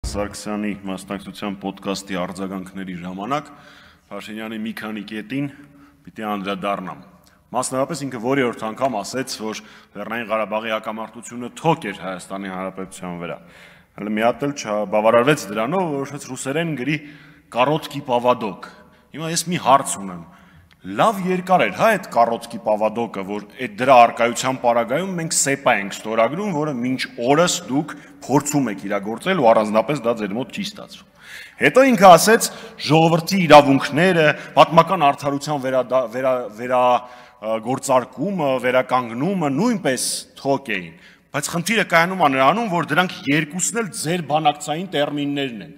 Սարգսյանի մասնակցության ոդկասթի արձագանքների ժամանակ Փաշինյանի մի քանի կետին պիտի անդրադառնամ։ Մասնավորապես ինքը որի-որ անգամ ասեց, որ Լեռնային Ղարաբաղի հակամարտությունը թոք էր Հայաստանի Հանրապետության վրա։ Հələ մի հատ էլ չբավարարվեց դրանով, որոշեց ռուսերեն գրի «Կառոտկի պավադոկ»։ Հիմա ես մի հարց ունեմ։ Լավ երկար էր, հա, այդ «Կառոտկի պավադոկը», որ այդ դրա արկայության պարագայում մենք սեպա ենք ստորագրում, որը մինչ օրս դուք փորձում եք իրագործել ու առանձնապես դա ձեր մոտ չի ստացվում։ Հետո ինքը ասեց ժողովրդի իրավունքները, պատմական արդարության վերագործարկումը, վերականգնումը նույնպես թոք էին, բայց խնդիրը կայանում է նրանում, որ դրանք երկուսն էլ ձեր բանակցային տերմիններն են։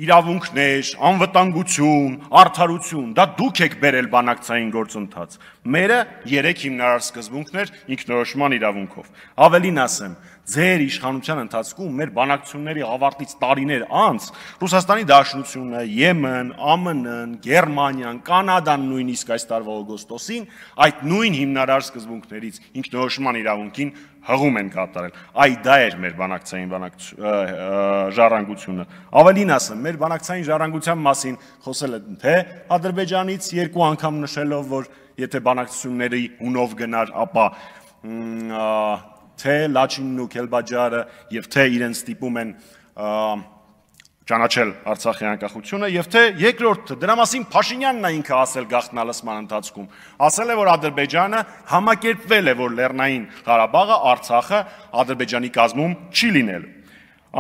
Իրավունքներ, անվտանգություն, արդարություն, դա դուք եք բերել բանակցային գործընթաց։ Մերը 3 հիմնարար սկզբունքներ ինքնորոշման իրավունքով։ Ավելին ասեմ, ձեր իշխանության ընթացքում մեր բանակցությունների ավարտից տարիներ անց Ռուսաստանի Դաշնությունը, Եմեն, ԱՄՆ-ն, Գերմանիան, Կանադան նույնիսկ այս տարվա օգոստոսին այդ նույն հիմնարար սկզբունքներից ինքնորոշման իրավունքին հղում են կատարել։ Այ դա էր մեր բանակցային ժառանգությունը։ Ավելին ասեմ, մեր բանակցային ժառանգության մասին խոսել են թե Ադրբեջանից 2 անգամ նշելով, որ եթե բանակցությունների հունով գնար, ապա թե Լաչինն ու Քելբաջարը եւ թե իրեն ստիպում են ճանաչել Արցախի անկախությունը եւ թե երկրորդը դրա մասին Փաշինյանն է ինքը ասել գաղտնալսման ընթացքում ասել է որ Ադրբեջանը համակերպվել է որ Լեռնային Ղարաբաղը Արցախը Ադրբեջանի կազմում չի լինելու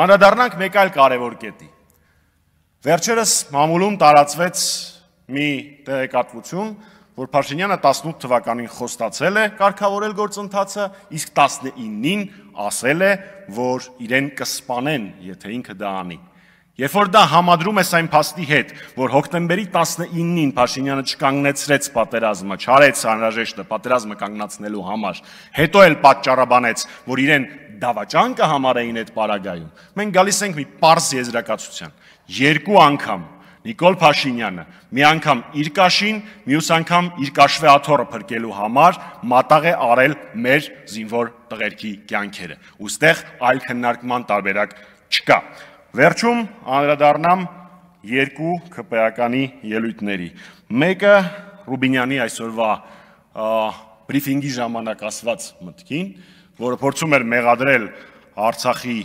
անդրադառնանք մեկ այլ կարևոր կետի վերջերս մամուլում տարածվեց մի տեղեկատվություն որ Փաշինյանը 18 թվականին խոստացել է կարգավորել գործընթացը, իսկ 19-ին ասել է, որ իրեն կսպանեն, եթե ինքը դա անի։ Երբ որ դա համադրում ես այն փաստի հետ, որ հոկտեմբերի 19-ին Փաշինյանը չկանգնեցրեց պատերազմը, չարեց անհրաժեշտը պատերազմը կանգնացնելու համար, հետո էլ պատճառաբանեց, որ իրեն դավաճան կհամարեին այդ պարագայում, մենք գալիս ենք մի պարզ եզրակացության, 2 անգամ Նիկոլ Փաշինյանը մի անգամ իր կաշին, մյուս անգամ իր կաշվե աթոռը փրկելու համար մատաղ է արել մեր զինվոր տղերքի կյանքերը։ Ոստեղ այլ քննարկման տարբերակ չկա։ Վերջում անդրադառնամ 2 ԿՊԱ-կանի ելույթների։ Մեկը Ռուբինյանի այսօրվա բրիֆինգի ժամանակ ասված մտքին, որը փորձում էր մեղադրել Արցախի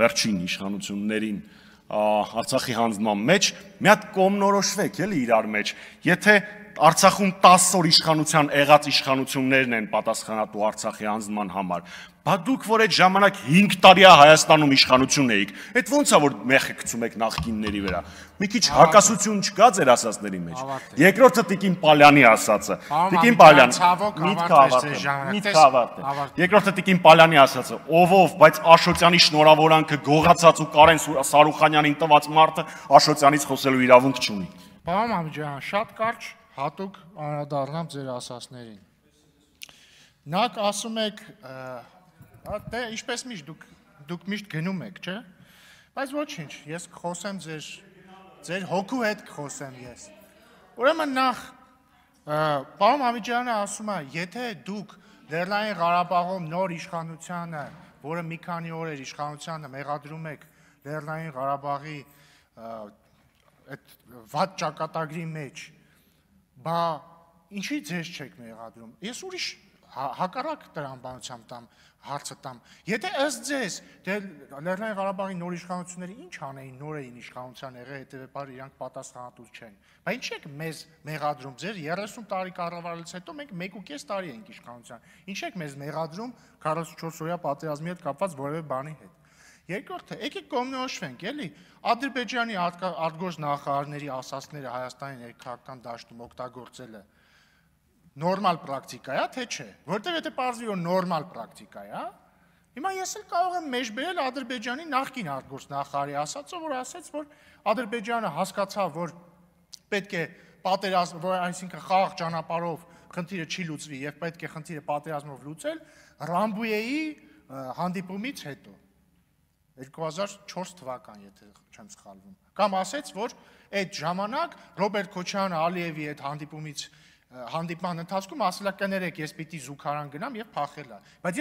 վերջին իշխանություններին Արցախի հանձնման մեջ, մի հատ կողմնորոշվեք էլի իրար մեջ, եթե Արցախում 10 օր իշխանության եղած իշխանություններն են պատասխանատու Արցախի հանձնման համար, բա դուք որ այդ ժամանակ 5 տարի է Հայաստանում իշխանություն էիք, այդ ո՞նց է որ մեղը գցում եք նախկինների վրա։ Մի քիչ հակասություն չկա ձեր ասածների մեջ։ Երկրորդը Տիկին Պալյանի ասածը։ Տիկին Պալյան, միտքը ավարտել։ Երկրորդը Տիկին Պալյանի ասածը, ով, բայց Աշոտյանի շնորհավորանքը գողացած ու Կարեն Սարուխանյանին տված մարդը Աշոտյանից խոսելու իրավունք չունի։ Պարոն Մամեջյան, շատ կարճ հատուկ անդրադառնամ ձեր ասածներին։ Նախ ասում եք, դե ինչպես միշտ դուք միշտ գնում եք, չէ՞։ Բայց ոչինչ, ես կխոսեմ ձեր հոգու հետ կխոսեմ ես։ Ուրեմն նախ պարոն Մամեջյանը ասում է, եթե դուք Լեռնային Ղարաբաղում նոր իշխանությանը, որը մի քանի օր էր իշխանությանը մեղադրում եք Լեռնային Ղարաբաղի այդ վատ ճակատագրի մեջ, բա ինչի ձեզ չեք մեղադրում։ Ես ուրիշ հակառակ տրամաբանությամբ տամ հարցը տամ։ Եթե ըստ ձեզ Լեռնային Ղարաբաղի նոր իշխանությունները ինչ անեին, նոր էին իշխանության եղել, հետևաբար իրանք պատասխանատու չեն։ Բա ինչ եք մեզ մեղադրում, ձեր 30 տարի կառավարելուց հետո մենք 1.5 տարի ենք իշխանության։ Ինչ եք մեզ մեղադրում 44 օրյա պատերազմի հետ կապված որևէ բանի հետ։ Երկրորդը, եկեք կողմնորոշվենք, էլի, Ադրբեջանի արտգործ նախարարների ասածները Հայաստանի ներքաղաքական դաշտում օգտագործելը նորմալ պրակտիկա է, թե չէ, որտեղ եթե պարզվի որ նորմալ պրակտիկա է, հիմա ես էլ կարող եմ մեջ բերել Ադրբեջանի նախկին արտգործ նախարարի ասածը, որ ասաց, որ Ադրբեջանը հասկացավ, որ պետք է պատերազմ, որ այսինքն խաղաղ ճանապարհով խնդիրը չի լուծվի եւ պետք է խնդիրը պատերազմով լուծել Ռամբույեի հանդիպումից հետո 2004 թվական, եթե չեմ սխալվում, կամ ասեց, որ այդ ժամանակ Ռոբերտ Քոչարյանը Ալիևի այդ հանդիպման ընթացքում ասել է կներեք, ես պիտի զուգարան գնամ եւ փախելա։ Բայց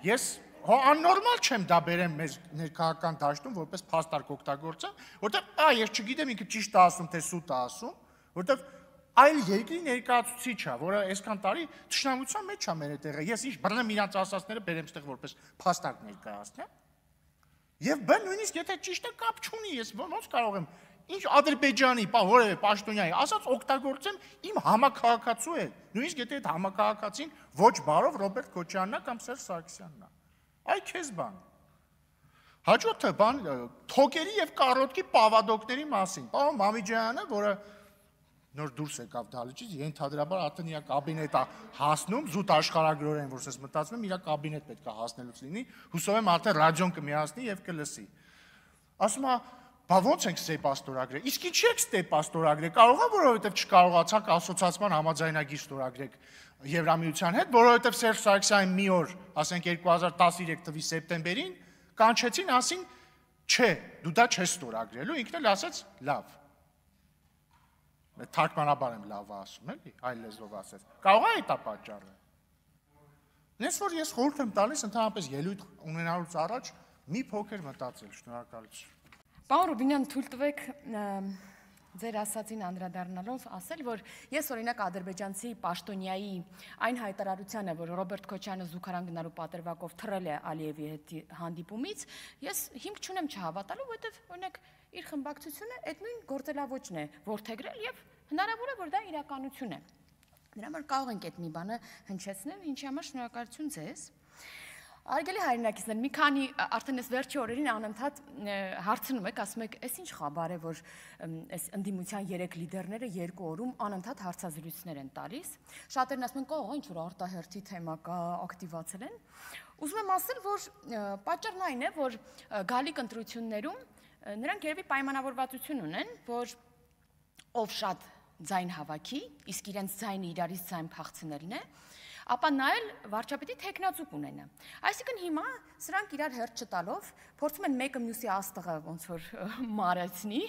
ես աննորմալ չեմ դա բերեմ մեզ ներքաղաքական դաշտում որպես փաստարկ օգտագործեմ, որտեղ ես չգիտեմ ինքը ճիշտ է ասում թե սուտ է ասում, որտեղ այլ երկրի ներկայացուցիչ է, որը այսքան տարի թշնամության մեջ է մեր այդտեղը։ Ես ինչ բռնեմ իրանց ասածները բերեմ այդտեղ որպես փաստարկ ներկայացնեմ։ Եվ բան նույնիսկ եթե ճիշտ է կապ չունի, ես ոնց կարող եմ ինչ Ադրբեջանի, որևէ պաշտոնյայի ասած օգտագործեմ իմ համակարգացու հետ։ Նույնիսկ եթե այդ համակարգացին ոչ բարով Ռոբերտ Քոչարյանն է կամ Սերժ Սարգսյանն է։ Այ քեզ բան։ Հաջորդը բան թոկերի եւ կարոտկի պավադոկների մասին։ Պարոն Մամիջյանը, որը նոր դուրս եկավ դալիճից, ենթադրաբար արդեն իր կաբինետ է հասնում, զուտ աշխարհագրորեն, որ ես մտածում եմ, իր կաբինետ պետք է հասնելուց լինի, հուսով եմ արդեն ռադիոն կմիացնի եւ կլսի։ Ասում է, բա ո՞նց ենք ստեյպ աստորագրել։ Իսկ ի՞նչ եք ստեյպ աստորագրել։ Կարող է, որովհետեւ չկարողացաք ասոցիացիան համաձայնագիր ստորագրեք Եվրամիության հետ, որովհետեւ Սերժ Սարգսյանին մի օր, ասենք 2013 թվականի սեպտեմբերին, կանչեցին, ասին, չէ, դու դա չես ստորագրելու, ինքն էլ ասեց, լավ։ Թարգմանաբար եմ լավ ասում, էլի, այլ լեզվով ասես։ Կարող է դա պատճառը։ Նես որ ես խորհուրդ եմ տալիս ընդհանրապես ելույթ ունենալուց առաջ մի փոքր մտածել, շնորհակալություն։ Պարոն Ռուբինյան, թույլ տվեք ձեր ասածին անդրադառնալով ասել, որ ես օրինակ ադրբեջանցի պաշտոնյայի այն հայտարարությանը, որ Ռոբերտ Քոչյանը զուգարան գնալու պատրվակով թռել է Ալիևի հետ հանդիպումից, ես հիմք չունեմ չհավատալու, որովհետև օրինակ իր խմբակցությունը այդ նույն գործելավոճն է որդեգրել եւ հնարավոր է որ դա իրականություն է։ Դրա համար կարող ենք այդ մի բանը հնչեցնել, ինչի համար շնորհակալություն ձեզ։ Արգելի հայրենակիցներ, մի քանի արդեն այս վերջի օրերին անընդհատ հարցնում եք, ասում եք, «Էս ինչ խաբար է, որ այս ընդդիմության 3 լիդերները 2 օրում անընդհատ հարցազրույցներ են տալիս»։ Շատերն ասում են, «Կողո, ինչ որ արտահերթի թեմա կա, ակտիվացել են»։ Ուզում եմ ասել, որ պատճառն այն է, որ գալիք ընտրություններում նրանք երևի պայմանավորվածություն ունեն, որ ով շատ ձայն հավաքի, իսկ իրենց ձայնը իրարից ձայն փախցնելն է, ապա նա էլ վարչապետի թեկնածու կունենա։ Այսինքն հիմա սրանք իրար հերթ չտալով փորձում են մեկը մյուսի աստղը ոնց որ մարեցնի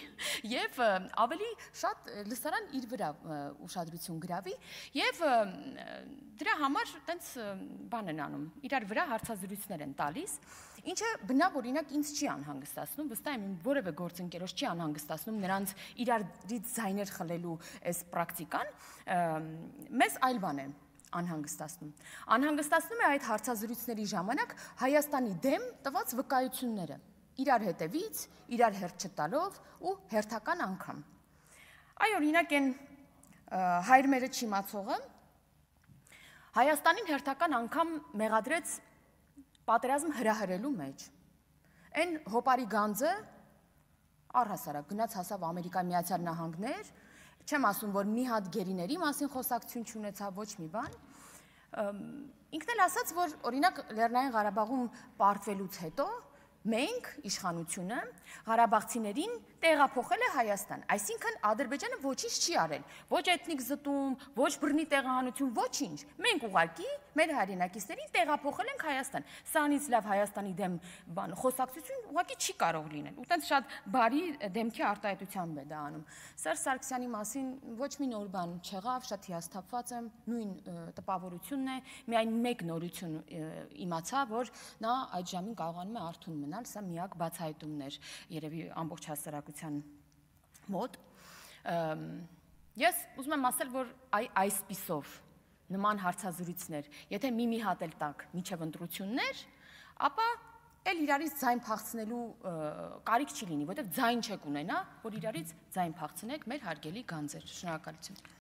եւ ավելի շատ լսարան իր վրա ուշադրություն գրավի եւ դրա համար տենց բան են անում, իրար վրա հարցազրույցներ են տալիս, ինչը բնավ օրինակ ինձ չի անհանգստացնում, վստահ եմ որևէ գործընկերոջ չի անհանգստացնում նրանց իրարից ձայներ խլելու այս պրակտիկան, մեզ այլ բան է անհանգստացնում։ Անհանգստացնում է այդ հարցազրույցների ժամանակ Հայաստանի դեմ տված վկայությունները, իրար հետևից, իրար հերթ չտալով ու հերթական անգամ։ Այ օրինակ են հայր մերը չիմացողը Հայաստանին հերթական անգամ մեղադրեց պատերազմ հրահրելու մեջ։ Այն հոպարի գանձը առհասարակ գնաց հասավ Ամերիկայի Միացյալ Նահանգներ, չեմ ասում, որ մի հատ գերիների մասին խոսակցություն չունեցավ, ոչ մի բան։ Ինքն էլ ասաց, որ օրինակ Լեռնային Ղարաբաղում պարտվելուց հետո մենք իշխանությունը ղարաբաղցիներին տեղափոխել է Հայաստան, այսինքն Ադրբեջանը ոչինչ չի արել, ոչ էթնիկ զտում, ոչ բռնի տեղահանություն, ոչինչ։ Մենք ուղղակի մեր հայրենակիցներին տեղափոխել ենք Հայաստան։ Սրանից լավ Հայաստանի դեմ բան խոսակցություն ուղղակի չի կարող լինել։ Ու տենց շատ բարի դեմքի արտահայտությամբ է դա անում։ Սերժ Սարգսյանի մասին ոչ մի նոր բան չեղավ, շատ հիասթափված եմ, նույն տպավորությունն է, միայն մեկ նորություն իմացա, որ նա այդ ժամին կարողանում է արթուն մնալ, սա միակ բացահայտումն էր երևի ամբողջ հասարակության մոտ։ Ես ուզում եմ ասել, որ այսպիսով նման հարցազրույցներ, եթե մի հատ էլ տակ միջև ընտրություններ, ապա էլ իրարից ձայն փախցնելու կարիք չի լինի, որովհետև ձայն չեք ունենա, որ իրարից ձայն փախցնեք մեր հարգելի գանձեր։ Շնորհակալություն։